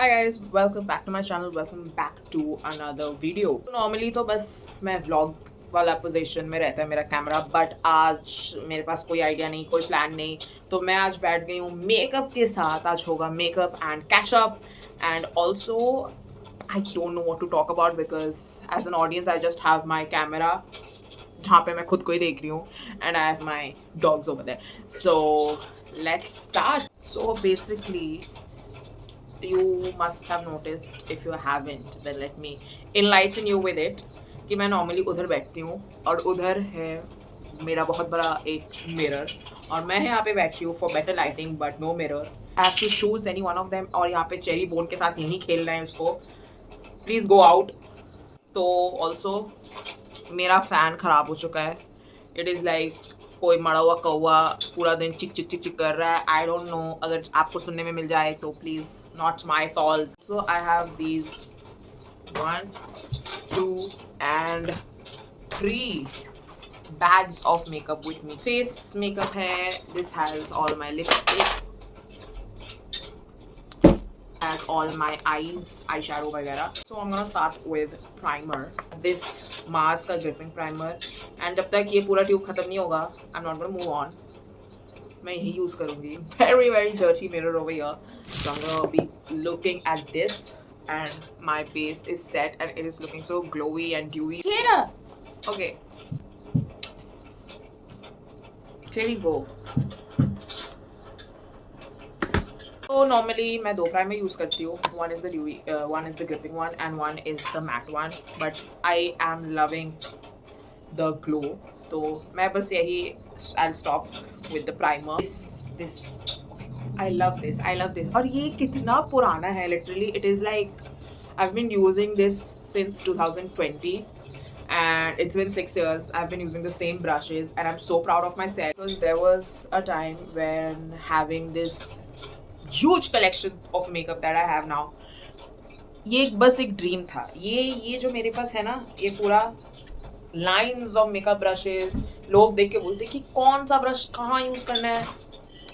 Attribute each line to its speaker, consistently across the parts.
Speaker 1: Hi guys, welcome back to my channel. Welcome back to another video. Normally तो बस मैं vlog वाला position में रहता है मेरा कैमरा, बट आज मेरे पास कोई आइडिया नहीं, कोई प्लान नहीं, तो मैं आज बैठ गई हूँ मेकअप के साथ. आज होगा makeup and catch up and also I don't know what to talk about because as an audience I just have my camera जहाँ पे मैं खुद को ही देख रही हूँ and I have my dogs over there. So let's start. So basically you must have noticed, if you haven't then let me enlighten you with it, कि मैं नॉर्मली उधर बैठती हूँ और उधर है मेरा बहुत बड़ा एक मिरर और मैं यहाँ पे बैठी हूँ for better lighting but no mirror. I have to choose any one of them और यहाँ पे चेरी बोन के साथ यहीं खेल रहे हैं उसको. Please go out. तो ऑल्सो मेरा फ़ैन ख़राब हो चुका है. इट इज़ लाइक कोई मरा हुआ कौवा पूरा दिन चिक चिक चिक चिक कर रहा है. आई डोंट नो, अगर आपको सुनने में मिल जाए तो please not my fault. So I have these 1, 2 and 3 bags of makeup with me. Face makeup है. This has all my lipstick, has all my eyes, eyeshadow वगैरह. So I'm gonna start with primer. This Mars का gripping primer. And जब तक ये पूरा tube खत्म नहीं होगा, I'm not gonna move on. मैं यही यूज़ करूँगी. Very dirty mirror over here. So I'm gonna be looking at this, and my base is set, and it is looking so glowy and dewy. Tara! Okay. Here we go. So normally मैं दो primer use करती हूँ. One is the dewy, one is the gripping one, and one is the matte one. But I am loving the glow. तो मैं बस यही I'll stop with the primer. This I love this. और ये कितना पुराना है. Literally it is like I've been using this since 2020. And it's been 6 years. I've been using the same brushes and I'm so proud of myself because there was a time when having this huge collection of makeup that I have now, ये बस एक dream था. ये जो मेरे पास है ना, ये पूरा लाइन्स ऑफ मेकअप ब्रशेस. लोग देख के बोलते कि कौन सा ब्रश कहाँ यूज़ करना है.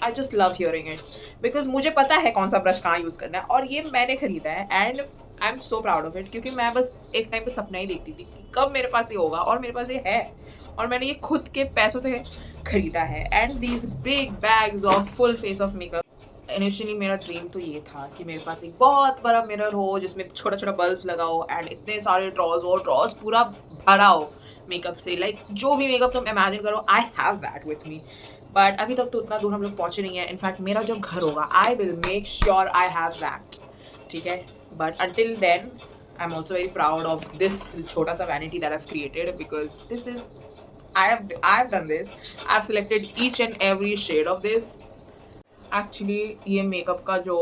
Speaker 1: I just love hearing it because मुझे पता है कौन सा ब्रश कहाँ यूज़ करना है और ये मैंने खरीदा है. And I am so proud of it क्योंकि मैं बस एक टाइम पे सपना ही देखती थी कि कब मेरे पास ये होगा और मेरे पास ये है और मैंने ये खुद के पैसों से खरीदा है. And these big bags of full face of makeup. Initially मेरा ड्रीम तो ये था कि मेरे पास एक बहुत बड़ा मिरर हो जिसमें छोटा छोटा बल्ब लगाओ एंड इतने सारे ड्रॉज हो, ड्रॉज पूरा भरा हो मेकअप से. लाइक जो भी मेकअप तुम इमेजिन करो, आई have that with me. But अभी तक तो उतना दूर हम लोग पहुँचे नहीं है. इनफैक्ट मेरा जब घर होगा I will make sure I have that. ठीक है, but until then I am also very proud of this छोटा सा vanity that I have created because this is I have done this. I have selected each and every shade of this. Actually ये makeup का जो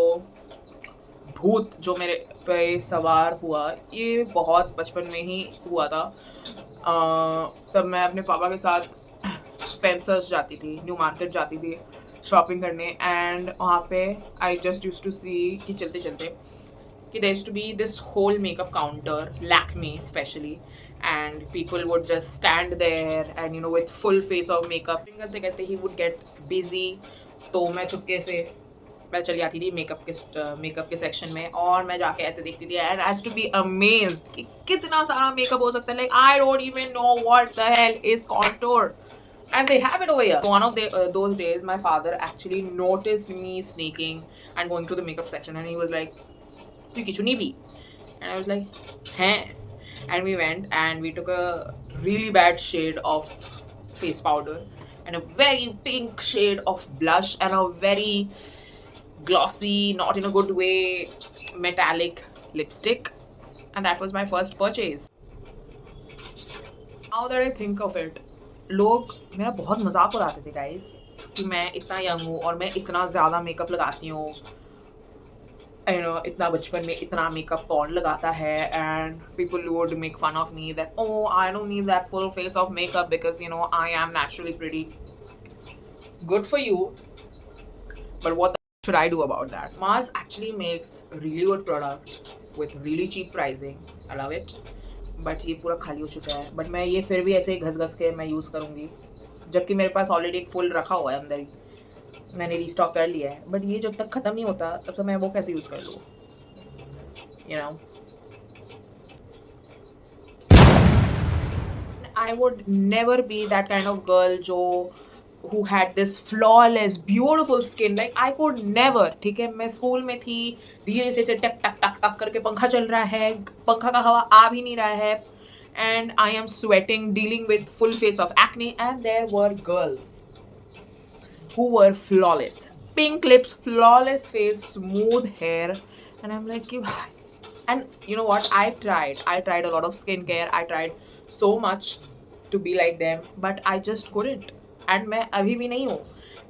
Speaker 1: भूत जो मेरे पे सवार हुआ, ये बहुत बचपन में ही हुआ था. तब मैं अपने पापा के साथ स्पेंसर्स जाती थी, न्यू मार्केट जाती थी शॉपिंग करने. एंड वहाँ पे I just use to see कि चलते चलते कि there to be this whole makeup counter, Lakme specially, and people would just stand there and you know with full face of makeup करते करते he would get busy. तो मैं चुपके से मैं चली जाती थी मेकअप के सेक्शन में और मैं जाके ऐसे देखती थी and I have to be amazed कि कितना सारा मेकअप हो सकता है. Like I don't even know what the hell is contour and they have it over here. One of those days my father actually noticed me sneaking and going to the makeup section and he was like, tu kichu nahi bhi? And I was like, हैं. And we went and we took a really bad shade of face powder and a very pink shade of blush and a very glossy, not in a good way, metallic lipstick, and that was my first purchase. Now that I think of it, लोग मेरा बहुत मजाक उड़ाते थे guys कि मैं इतना young हूँ और मैं इतना ज़्यादा मेकअप लगाती हूँ. You know, इतना बचपन में इतना मेकअप कौन लगाता है. And people would make fun of me that oh I don't need that full face of makeup because you know I am naturally pretty. Good for you, but what should I do about that? Mars actually makes really good products with really cheap pricing. I love it. But ये पूरा खाली हो चुका है. But मैं ये फिर भी ऐसे घस घस के मैं यूज़ करूँगी जबकि मेरे पास ऑलरेडी एक फुल रखा हुआ है अंदर ही. मैंने रीस्टॉक कर लिया है बट ये जब तक ख़त्म नहीं होता तब तो मैं वो कैसे यूज़ कर लूँ. you know. I would never be that kind of girl who had this flawless beautiful skin. Like I could never. ठीक है, मैं स्कूल में थी, धीरे से टक टक टक टक करके पंखा चल रहा है, पंखा का हवा आ भी नहीं रहा है, and I am sweating, dealing with full face of acne, and there were girls who were flawless, pink lips, flawless face, smooth hair, and I'm like, and you know what? I tried a lot of skincare. I tried so much to be like them, but I just couldn't. And मैं अभी भी नहीं हूँ.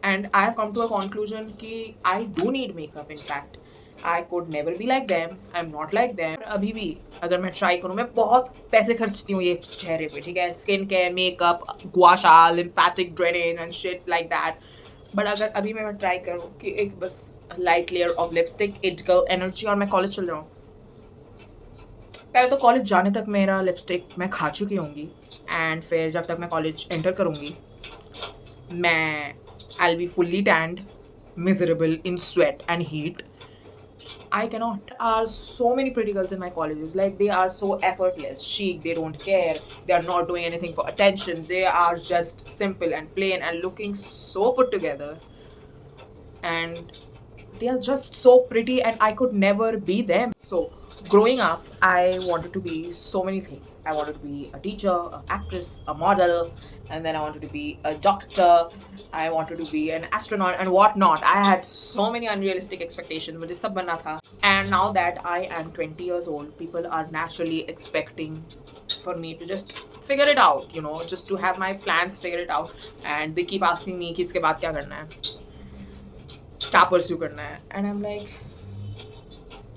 Speaker 1: And I have come to a conclusion कि I do need makeup. In fact, I could never be like them. I'm not like them. अभी भी अगर मैं ट्राई करूँ, मैं बहुत पैसे खर्चती हूँ ये चेहरे पे, ठीक है, skin care, makeup, gua sha, lymphatic drainage and shit like that. But अगर अभी मैं ट्राई करूँ कि एक बस light layer of lipstick, it girl energy, और मैं कॉलेज चल रहा हूँ. पहले तो कॉलेज जाने तक मेरा लिपस्टिक मैं खा चुकी होंगी, एंड फिर जब तक मैं कॉलेज एंटर करूँगी, मैं I will be fully stand, miserable in sweat and heat. I cannot. There are so many pretty girls in my colleges. Like they are so effortless, chic. They don't care. They are not doing anything for attention. They are just simple and plain and looking so put together. And they are just so pretty, and I could never be them. So growing up, I wanted to be so many things. I wanted to be a teacher, an actress, a model, and then I wanted to be a doctor. I wanted to be an astronaut and whatnot. I had so many unrealistic expectations. मुझे सब बनना था. And now that I am 20 years old, people are naturally expecting for me to just figure it out, you know, just to have my plans figure it out. And they keep asking me कि इसके बाद क्या करना है, क्या pursue करना है. And I'm like,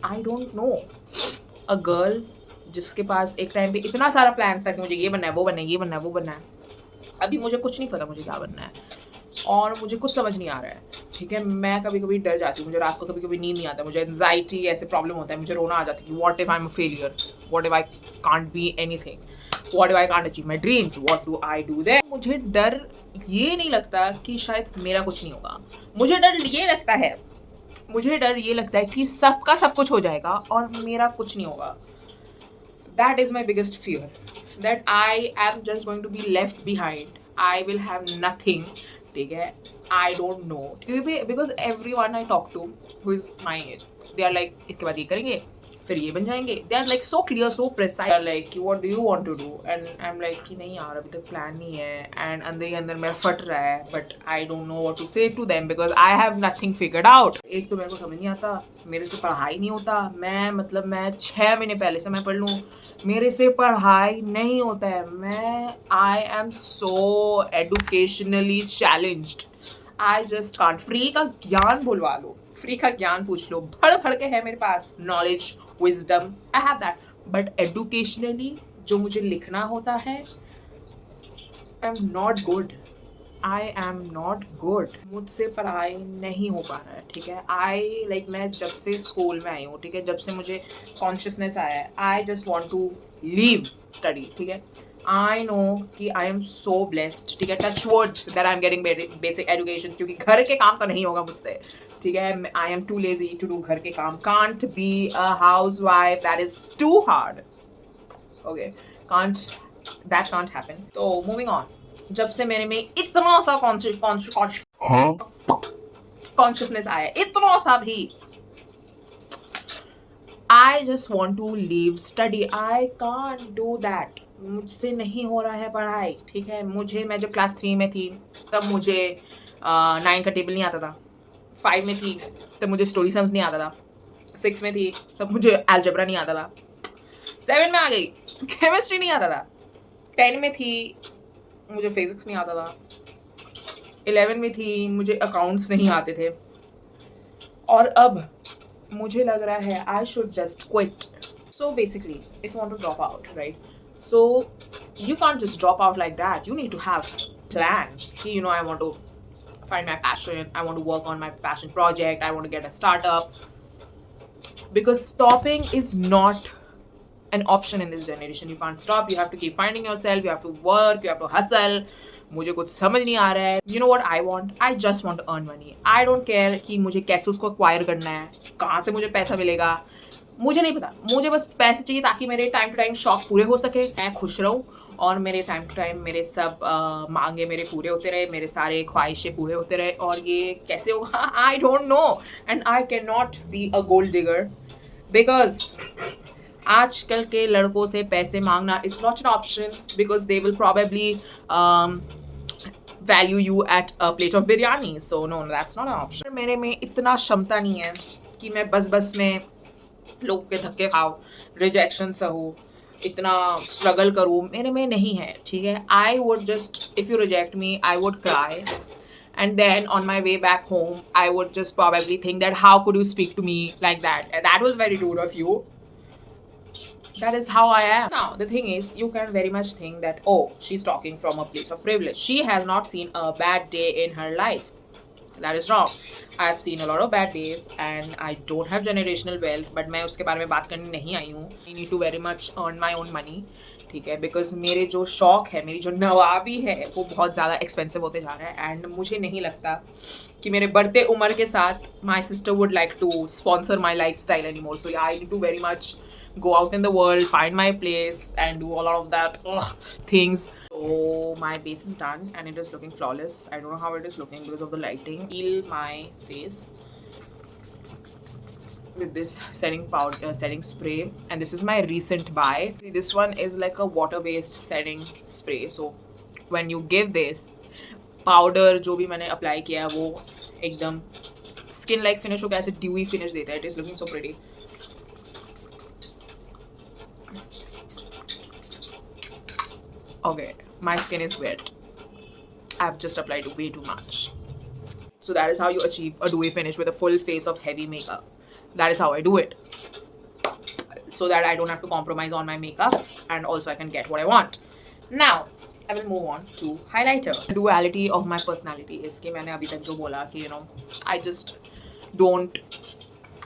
Speaker 1: I don't know. A girl जिसके पास एक टाइम पे इतना सारा प्लान्स था कि मुझे ये बनना है, वो बनना है, ये बनना है, वो बनना है. अभी मुझे कुछ नहीं पता मुझे क्या बनना है, और मुझे कुछ समझ नहीं आ रहा है. ठीक है, मैं कभी कभी डर जाती हूँ, मुझे रात को कभी कभी नींद नहीं आता, मुझे एंजाइटी ऐसे प्रॉब्लम होता है, मुझे रोना आ जाता है कि what if I am a failure, what if I can't be anything, what if I can't achieve my dreams, what do I do their. मुझे डर ये नहीं लगता कि शायद मेरा कुछ नहीं होगा. मुझे डर ये लगता है कि सबका सब कुछ हो जाएगा और मेरा कुछ नहीं होगा. That is my biggest fear, that I am just going to be left behind. I will have nothing. ठीक है, I don't know. Because everyone I talk to who is my age, they are like, इसके बाद ये करेंगे, फिर ये बन जाएंगे. They are like so clear, so precise. They are like, what do you want to do? And I'm like कि नहीं यार, अभी तक प्लान नहीं है. And अंदर ही अंदर मेरा फट रहा है. But I don't know what to say to them because I have nothing figured out. एक तो मेरे को समझ नहीं आता, मेरे से पढ़ाई नहीं होता. मैं 6 महीने पहले से मैं पढ़ लूँ, मेरे से पढ़ाई नहीं होता है. I am so educationally challenged. I just can't. Free का ज्ञान बुलवा लो, फ्री का ज्ञान पूछ लो, भड़ के है मेरे पास knowledge, wisdom, I have that. But educationally जो मुझे लिखना होता है, I'm not good. I am not good. मुझसे पढ़ाई नहीं हो पा रहा है. ठीक है, मैं जब से स्कूल में आई हूँ, ठीक है, जब से मुझे कॉन्शियसनेस आया है, I just want to leave study. ठीक है, I know कि I am so blessed. ठीक है, touch wood that I'm getting basic education, क्योंकि घर के काम तो नहीं होगा मुझसे. ठीक है, I am too lazy to do घर के काम. Can't be a housewife. That is too hard. Okay, that can't happen. तो moving on. जब से मेरे में इतना सा कॉन्शियसनेस आया, इतना सा भी, I just want to leave study. I can't do that. मुझसे नहीं हो रहा है पढ़ाई. ठीक है, मैं जब क्लास 3 में थी तब मुझे 9 का टेबल नहीं आता था. 5 में थी तब मुझे स्टोरी सम्स नहीं आता था. 6 में थी तब मुझे अलजेब्रा नहीं आता था. 7 में आ गई, केमिस्ट्री नहीं आता था. 10 में थी, मुझे फिजिक्स नहीं आता था. 11 में थी, मुझे अकाउंट्स नहीं आते थे. और अब मुझे लग रहा है I should just quit. So basically, if you want to drop out, right? So you can't just drop out like that. You need to have plans. You know, I want to find my passion. I want to work on my passion project. I want to get a startup. Because stopping is not an option in this generation. You can't stop. You have to keep finding yourself. You have to work. You have to hustle. मुझे कुछ समझ नहीं आ रहा है. You know what I want? I just want to earn money. I don't care कि मुझे कैसे उसको acquire करना है, कहाँ से मुझे पैसा मिलेगा. मुझे नहीं पता, मुझे बस पैसे चाहिए ताकि मेरे टाइम टू टाइम शौक पूरे हो सके, मैं खुश रहूँ और मेरे टाइम टू टाइम मेरे सब मांगे मेरे पूरे होते रहे, मेरे सारे ख्वाहिशें पूरे होते रहे। और ये कैसे होगा I don't know, and I can not be a gold digger because आजकल के लड़कों से पैसे मांगना is not an option because they will probably value you at a plate of biryani, so no that's not an option. मेरे में इतना क्षमता नहीं है कि मैं बस में लोग के धक्के खाओ, रिजेक्शन सहूँ, इतना स्ट्रगल करूँ, मेरे में नहीं है, ठीक है। I would just, if you reject me I would cry, and then on my way back home I would just probably think that how could you speak to me like that, and that was very rude of you. That is how I am. Now the thing is, you can very much think that, oh, she's talking from a place of privilege, she has not seen a bad day in her life. That is wrong. I've seen a lot of bad days and I don't have generational wealth, but मैं उसके बारे में बात करने नहीं आई हूँ. I need to very much earn my own money, ठीक है, बिकॉज मेरे जो शौक है, मेरी जो नवाबी है, वो बहुत ज़्यादा एक्सपेंसिव होते जा रहा है एंड मुझे नहीं लगता कि मेरे बढ़ते उम्र के साथ my sister would like to sponsor my lifestyle anymore. So I need to very much go out in the world, find my place and do a lot of that things. So my base is done and it is looking flawless. I don't know how it is looking because of the lighting. Peel my face with this setting powder, setting spray, and this is my recent buy. See, this one is like a water based setting spray. So when you give this powder जो भी मैंने apply किया है वो एकदम skin like finish होकर ऐसे dewy finish देता है. It is looking so pretty. Okay, my skin is wet. I've just applied way too much. So that is how you achieve a dewy finish with a full face of heavy makeup. That is how I do it. So that I don't have to compromise on my makeup and also I can get what I want. Now, I will move on to highlighter. The duality of my personality is कि मैंने अभी तक जो बोला कि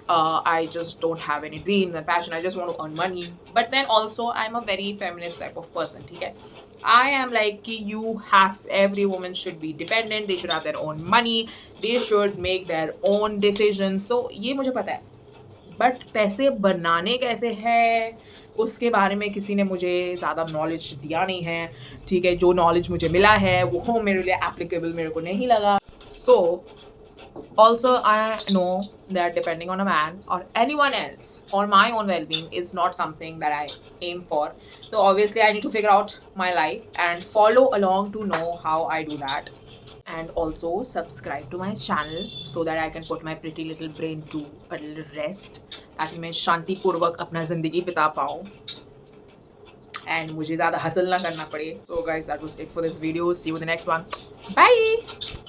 Speaker 1: I just don't have any dreams and passion. I just want to earn money. But then also I'm a very feminist type of person, ठीक है. I am like कि every woman should be dependent, they should have their own money, they should make their own decisions. So ये मुझे पता है, but पैसे बनाने कैसे है उसके बारे में किसी ने मुझे ज़्यादा नॉलेज दिया नहीं है, ठीक है. जो नॉलेज मुझे मिला है वो मेरे लिए एप्लीकेबल मेरे को नहीं लगा. So also I know that depending on a man or anyone else or my own well-being is not something that I aim for. So obviously I need to figure out my life and follow along to know how I do that. And also subscribe to my channel so that I can put my pretty little brain to a little rest, ताकि मैं शांति पूर्वक अपना ज़िंदगी बिता पाऊँ and मुझे ज़्यादा hustle ना करना पड़े. So guys, that was it for this video. See you in the next one. Bye.